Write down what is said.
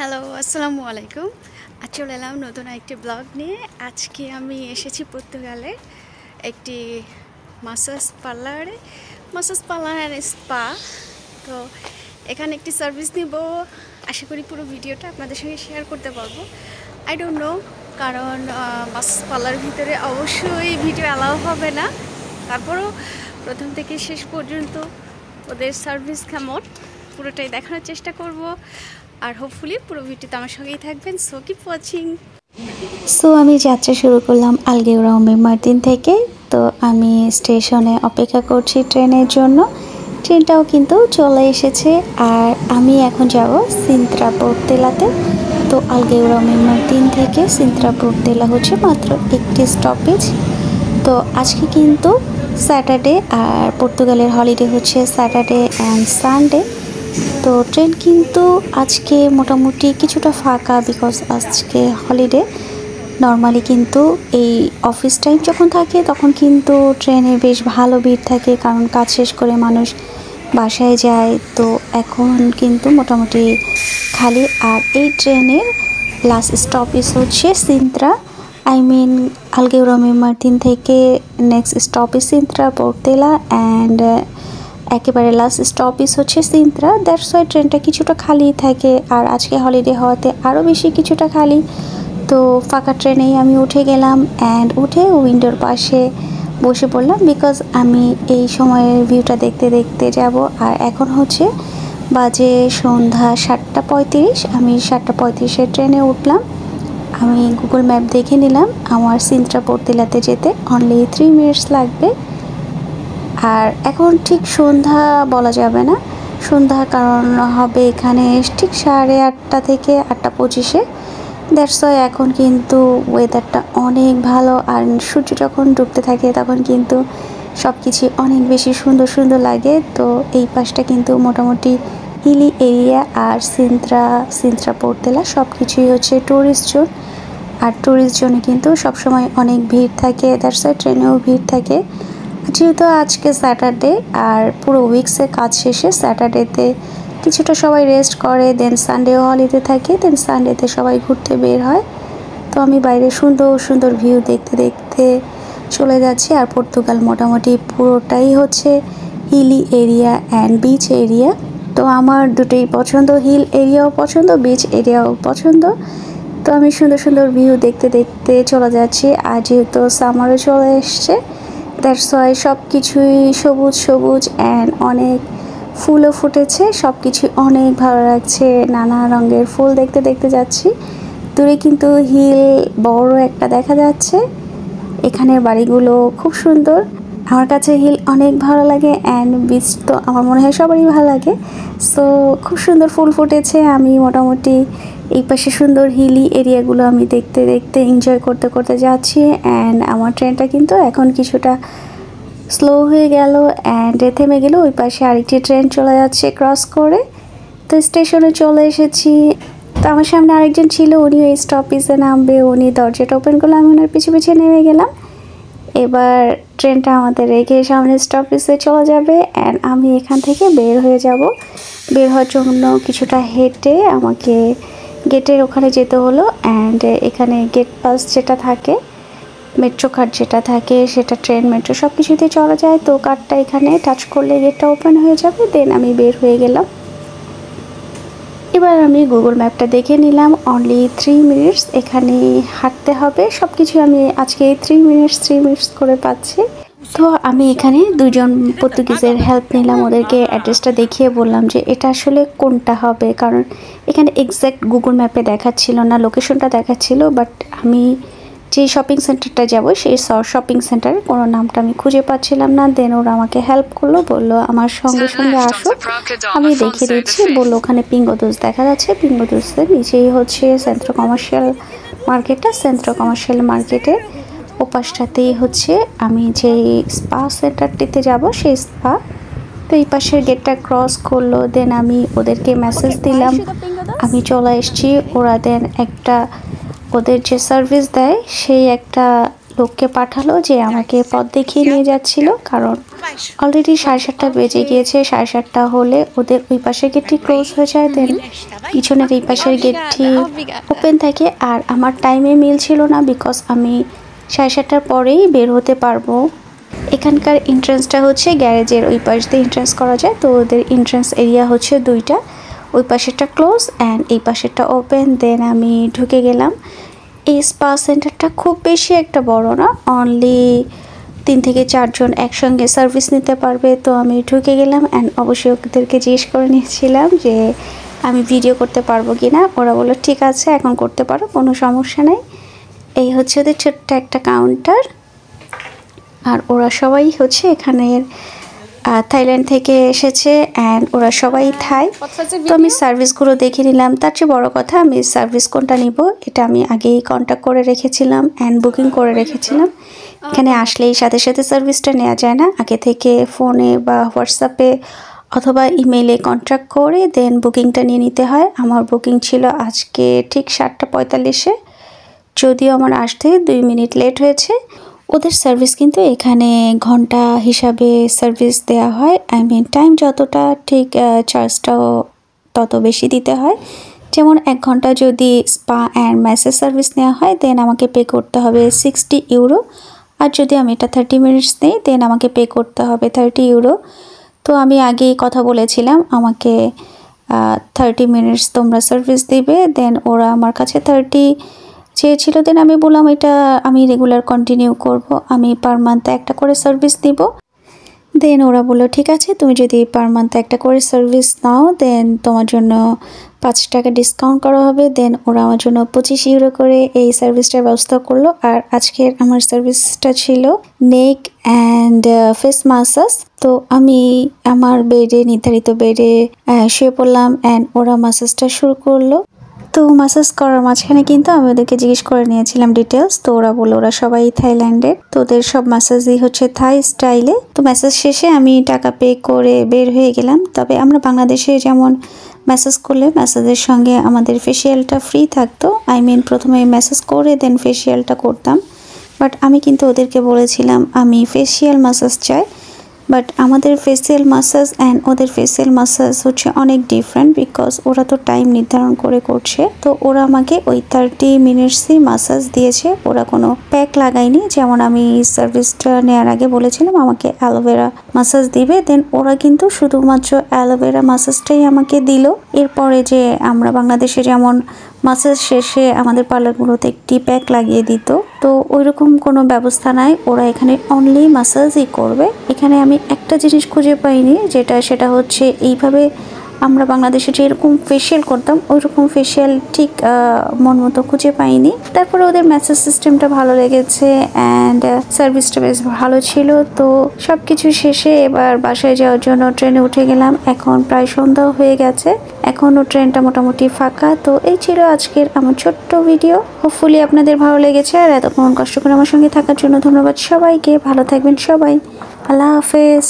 Hello, আসসালামু আলাইকুম। চলে এলাম নতুন একটি ব্লগ নিয়ে। আজকে আমি এসেছি পর্তুগালে একটি মাসাজ পার্লার অ্যান্ড স্পা। তো এখানে একটি সার্ভিস নিব। আশা করি পুরো ভিডিওটা আপনাদের সঙ্গে শেয়ার করতে পারবো। আই ডোন্ট নো, কারণ মাসাজ পার্লারের ভিতরে অবশ্যই ভিডিও অ্যালাউ হবে না। তারপরেও প্রথম থেকে শেষ পর্যন্ত ওদের সার্ভিস কেমন পুরোটাই দেখানোর চেষ্টা করব। আর হোপফুলি পুরো ভিডিওতে আমার সঙ্গেই থাকবেন। So keep watching. সো আমি যাত্রা শুরু করলাম আলগেউরাও মার্টিন থেকে। তো আমি স্টেশনে অপেক্ষা করছি ট্রেনের জন্য। ট্রেনটাও কিন্তু চলে এসেছে আর আমি এখন যাব সিন্ত্রা পোর্তেলাতে। তো আলগেউরাও মার্টিন থেকে সিন্ত্রা পোর্তেলা হচ্ছে মাত্র একটি স্টপেজ। তো আজকে কিন্তু স্যাটারডে আর পর্তুগালের হলিডে হচ্ছে স্যাটারডে অ্যান্ড সানডে। তো ট্রেন কিন্তু আজকে মোটামুটি কিছুটা ফাঁকা, বিকজ আজকে হলিডে। নর্মালি কিন্তু এই অফিস টাইম যখন থাকে তখন কিন্তু ট্রেনে বেশ ভালো ভিড় থাকে, কারণ কাজ শেষ করে মানুষ বাসায় যায়। তো এখন কিন্তু মোটামুটি খালি। আর এই ট্রেনের লাস্ট স্টপেজ হচ্ছে সিন্ত্রা, আলগেউরাও মার্টিন থেকে নেক্সট স্টপেজ সিন্ত্রা পোর্তেলা অ্যান্ড একেবারে লাস্ট স্টপেজ হচ্ছে সিন্ত্রা। দ্যাটস ওয়াই ট্রেনটা কিছুটা খালি থাকে, আর আজকে হলিডে হওয়াতে আরও বেশি কিছুটা খালি। তো ফাঁকা ট্রেনেই আমি উঠে গেলাম অ্যান্ড উঠে উইন্ডোর পাশে বসে পড়লাম, বিকজ আমি এই সময়ের ভিউটা দেখতে দেখতে যাব। আর এখন হচ্ছে বাজে সন্ধ্যা 7:35। আমি 7:35-এর ট্রেনে উঠলাম। আমি গুগল ম্যাপ দেখে নিলাম, আমার সিন্ত্রা পোর্তেলাতে যেতে অনলি 3 মিনিটস লাগবে। আর এখন ঠিক সন্ধ্যা বলা যাবে না সন্ধ্যা, কারণ হবে এখানে ঠিক 8:30 থেকে 8:25-এ। দ্যাটস ওয়াই এখন কিন্তু ওয়েদারটা অনেক ভালো, আর সূর্য যখন ডুবতে থাকে তখন কিন্তু সব কিছু অনেক বেশি সুন্দর সুন্দর লাগে। তো এই পাশটা কিন্তু মোটামুটি হিলি এরিয়া, আর সিন্ত্রা পোর্তেলা সব কিছুই হচ্ছে ট্যুরিস্ট জোন। আর ট্যুরিস্ট জোনে কিন্তু সবসময় অনেক ভিড় থাকে, দ্যাটস ওয়াই ট্রেনেও ভিড় থাকে। যেহেতু আজকে স্যাটারডে আর পুরো উইকসে কাজ শেষে স্যাটারডেতে কিছুটা সবাই রেস্ট করে, দেন সানডেও হলিডে থাকে, দেন সানডেতে সবাই ঘুরতে বের হয়। তো আমি বাইরে সুন্দর সুন্দর ভিউ দেখতে দেখতে চলে যাচ্ছি। আর পর্তুগাল মোটামুটি পুরোটাই হচ্ছে hilly area and beach area. তো আমার দুটোই পছন্দ, হিল এরিয়াও পছন্দ, বিচ এরিয়াও পছন্দ। তো আমি সুন্দর সুন্দর ভিউ দেখতে দেখতে চলে যাচ্ছি। আর যেহেতু সামারও চলে এসছে, দ্যাটস ওয়াই সব কিছুই সবুজ সবুজ অ্যান্ড অনেক ফুলও ফুটেছে। সব কিছু অনেক ভালো লাগছে, নানা রঙের ফুল দেখতে দেখতে যাচ্ছি। দূরে কিন্তু হিল বড় একটা দেখা যাচ্ছে। এখানের বাড়িগুলো খুব সুন্দর। আমার কাছে হিল অনেক ভালো লাগে অ্যান্ড বিচ তো আমার মনে হয় সবারই ভালো লাগে। সো খুব সুন্দর ফুল ফুটেছে। আমি মোটামুটি এই পাশে সুন্দর হিলি এরিয়াগুলো আমি দেখতে দেখতে এনজয় করতে করতে যাচ্ছি। অ্যান্ড আমার ট্রেনটা কিন্তু এখন কিছুটা স্লো হয়ে গেল অ্যান্ড থেমে গেল। ওই পাশে আরেকটি ট্রেন চলে যাচ্ছে ক্রস করে। তো স্টেশনে চলে এসেছি। তো আমার সামনে আরেকজন ছিল, উনি ওই স্টপেজে নামবে, উনি দরজাটা ওপেন করলে আমি ওনার পিছু পিছিয়ে নেমে গেলাম। এবার ট্রেনটা আমাদের রেখে সামনে স্টপেজে চলে যাবে অ্যান্ড আমি এখান থেকে বের হয়ে যাব। বের হওয়ার জন্য কিছুটা হেঁটে আমাকে গেটের ওখানে যেতে হলো। অ্যান্ড এখানে গেট পাস যেটা থাকে, মেট্রো কার্ড যেটা থাকে, সেটা ট্রেন মেট্রো সব কিছুতে চলা যায়। তো কার্ডটা এখানে টাচ করলে গেটটা ওপেন হয়ে যাবে, দেন আমি বের হয়ে গেলাম। এবার আমি গুগল ম্যাপটা দেখে নিলাম, অনলি 3 মিনিটস এখানে হাঁটতে হবে। সব কিছু আমি আজকে 3 মিনিটস করে পাচ্ছি। তো আমি এখানে দুজন পর্তুগিজের হেল্প নিলাম, ওদেরকে অ্যাড্রেসটা দেখিয়ে বললাম যে এটা আসলে কোনটা হবে, কারণ এখানে এক্স্যাক্ট গুগল ম্যাপে দেখাচ্ছিল না, লোকেশনটা দেখাচ্ছিল। বাট আমি যে শপিং সেন্টারটা যাব সেই শপিং সেন্টারের কোনো নামটা আমি খুঁজে পাচ্ছিলাম না। দেন ওরা আমাকে হেল্প করলো, বললো আমার সঙ্গে সঙ্গে আসো, আমি দেখিয়ে দিচ্ছি। বললো ওখানে পিঙ্গোদোস দেখা যাচ্ছে, পিঙ্গোদোসের নিচেই হচ্ছে সেন্ট্রো কমার্শিয়াল মার্কেটটা। সেন্ট্রো কমার্শিয়াল মার্কেটের ওপাশটাতেই হচ্ছে আমি যে স্পা সেন্টারটিতে যাব, সেই স্পা। তো এই পাশের গেটটা ক্রস করলো, দেন আমি ওদেরকে মেসেজ দিলাম আমি চলে এসেছি। ওরা দেন একটা ওদের যে সার্ভিস দেয় সেই একটা লোককে পাঠালো যে আমাকে পথ দেখিয়ে নিয়ে যাচ্ছিল, কারণ অলরেডি 7:30 বেজে গিয়েছে। 7:30 হলে ওদের ওই পাশের গেটটি ক্লোজ হয়ে যায়, দেন পিছনের এই পাশের গেটটি ওপেন থাকে। আর আমার টাইমে মিল ছিল না, বিকজ আমি 7:30 পরেই বের হতে পারবো। এখানকার এন্ট্রান্সটা হচ্ছে গ্যারেজের ওই পাশ দিয়ে এন্ট্রান্স করা যায়। তো ওদের এন্ট্রান্স এরিয়া হচ্ছে দুইটা, ওই পাশেরটা ক্লোজ অ্যান্ড এই পাশেরটা ওপেন। দেন আমি ঢুকে গেলাম। এই স্পা সেন্টারটা খুব বেশি একটা বড় না, অনলি 3 থেকে 4 জন একসঙ্গে সার্ভিস নিতে পারবে। তো আমি ঢুকে গেলাম অ্যান্ড অবশ্যই ওদেরকে জিজ্ঞেস করে নিয়েছিলাম যে আমি ভিডিও করতে পারবো কি না। ওরা বললো ঠিক আছে, এখন করতে পারো, কোনো সমস্যা নাই। এই হচ্ছে ওদের ছোট্ট একটা কাউন্টার। আর ওরা সবাই হচ্ছে এখানের থাইল্যান্ড থেকে এসেছে অ্যান্ড ওরা সবাই থাই। তো আমি সার্ভিসগুলো দেখে নিলাম। তার চেয়ে বড় কথা, আমি সার্ভিস কোনটা নিব এটা আমি আগেই কন্ট্যাক্ট করে রেখেছিলাম অ্যান্ড বুকিং করে রেখেছিলাম। এখানে আসলেই সাথে সাথে সার্ভিসটা নেওয়া যায় না, আগে থেকে ফোনে বা হোয়াটসঅ্যাপে অথবা ইমেইলে কন্ট্যাক্ট করে দেন বুকিংটা নিয়ে নিতে হয়। আমার বুকিং ছিল আজকে ঠিক 7:45-এ, যদিও আমার আসতে 2 মিনিট লেট হয়েছে। ওদের সার্ভিস কিন্তু এখানে ঘন্টা হিসাবে সার্ভিস দেওয়া হয়, টাইম যতটা ঠিক চার্জটাও তত বেশি দিতে হয়। যেমন 1 ঘন্টা যদি স্পা অ্যান্ড ম্যাসেজ সার্ভিস নেওয়া হয় দেন আমাকে পে করতে হবে 60 ইউরো। আর যদি আমি এটা 30 মিনিটস নেই দেন আমাকে পে করতে হবে 30 ইউরো। তো আমি আগেই কথা বলেছিলাম আমাকে 30 মিনিটস তোমরা সার্ভিস দিবে, দেন ওরা আমার কাছে 30 চেয়েছিল। দেন আমি বললাম এটা আমি রেগুলার কন্টিনিউ করব, আমি পার মান্থ একটা করে সার্ভিস দিব। দেন ওরা বললো ঠিক আছে, তুমি যদি পার মান্থ একটা করে সার্ভিস নাও দেন তোমার জন্য 5 টাকা ডিসকাউন্ট করা হবে। দেন ওরা আমার জন্য 25 ইউরো করে এই সার্ভিসটার ব্যবস্থা করলো। আর আজকের আমার সার্ভিসটা ছিল নেক অ্যান্ড ফেস মাসাজ। তো আমি আমার বেডে, নির্ধারিত বেডে শুয়ে পড়লাম অ্যান্ড ওরা মাসাজটা শুরু করলো। তো মাসাজ করার মাঝখানে কিন্তু আমি ওদেরকে জিজ্ঞেস করে নিয়েছিলাম ডিটেলস। তো ওরা বললো ওরা সবাই থাইল্যান্ডের, তো ওদের সব মাসাজই হচ্ছে থাই স্টাইলে। তো ম্যাসাজ শেষে আমি টাকা পে করে বের হয়ে গেলাম। তবে আমরা বাংলাদেশে যেমন ম্যাসাজ করলে ম্যাসাজের সঙ্গে আমাদের ফেসিয়ালটা ফ্রি থাকতো, প্রথমে ম্যাসাজ করে দেন ফেসিয়ালটা করতাম। বাট আমি কিন্তু ওদেরকে বলেছিলাম আমি ফেসিয়াল মাসাজ চাই। বাট আমাদের ফেসিয়াল মাসাজ অ্যান্ড ওদের ফেসিয়াল মাসাজ হচ্ছে অনেক ডিফারেন্ট, বিকজ ওরা তো টাইম নির্ধারণ করে করছে। তো ওরা আমাকে ওই 30 মিনিটসই মাসাজ দিয়েছে, ওরা কোনো প্যাক লাগায়নি। যেমন আমি সার্ভিসটা নেওয়ার আগে বলেছিলাম আমাকে অ্যালোভেরা মাসাজ দিবে, দেন ওরা কিন্তু শুধুমাত্র অ্যালোভেরা মাসাজটাই আমাকে দিল। এরপরে যে আমরা বাংলাদেশে যেমন মাসাজ শেষে আমাদের পার্লারগুলোতে একটি প্যাক লাগিয়ে দিত, তো ওইরকম কোনো ব্যবস্থা নাই, ওরা এখানে অনলি মাসাজই করবে। এখানে আমি একটা জিনিস খুঁজে পাইনি, সেটা হচ্ছে এইভাবে আমরা বাংলাদেশে যেরকম ফেসিয়াল করতাম ওইরকম ফেসিয়াল ঠিক মন মতো খুঁজে পাইনি। তারপরে ওদের ম্যাসেজ সিস্টেমটা ভালো লেগেছে অ্যান্ড সার্ভিসটা বেশ ভালো ছিল। তো সব কিছু শেষে এবার বাসায় যাওয়ার জন্য ট্রেনে উঠে গেলাম। এখন প্রায় সন্ধ্যা হয়ে গেছে, এখনও ট্রেনটা মোটামুটি ফাঁকা। তো এই ছিল আজকের আমার ছোট্ট ভিডিও, হোপফুলি আপনাদের ভালো লেগেছে। আর এতক্ষণ কষ্ট করে আমার সঙ্গে থাকার জন্য ধন্যবাদ সবাইকে। ভালো থাকবেন সবাই, আল্লাহ হাফেজ।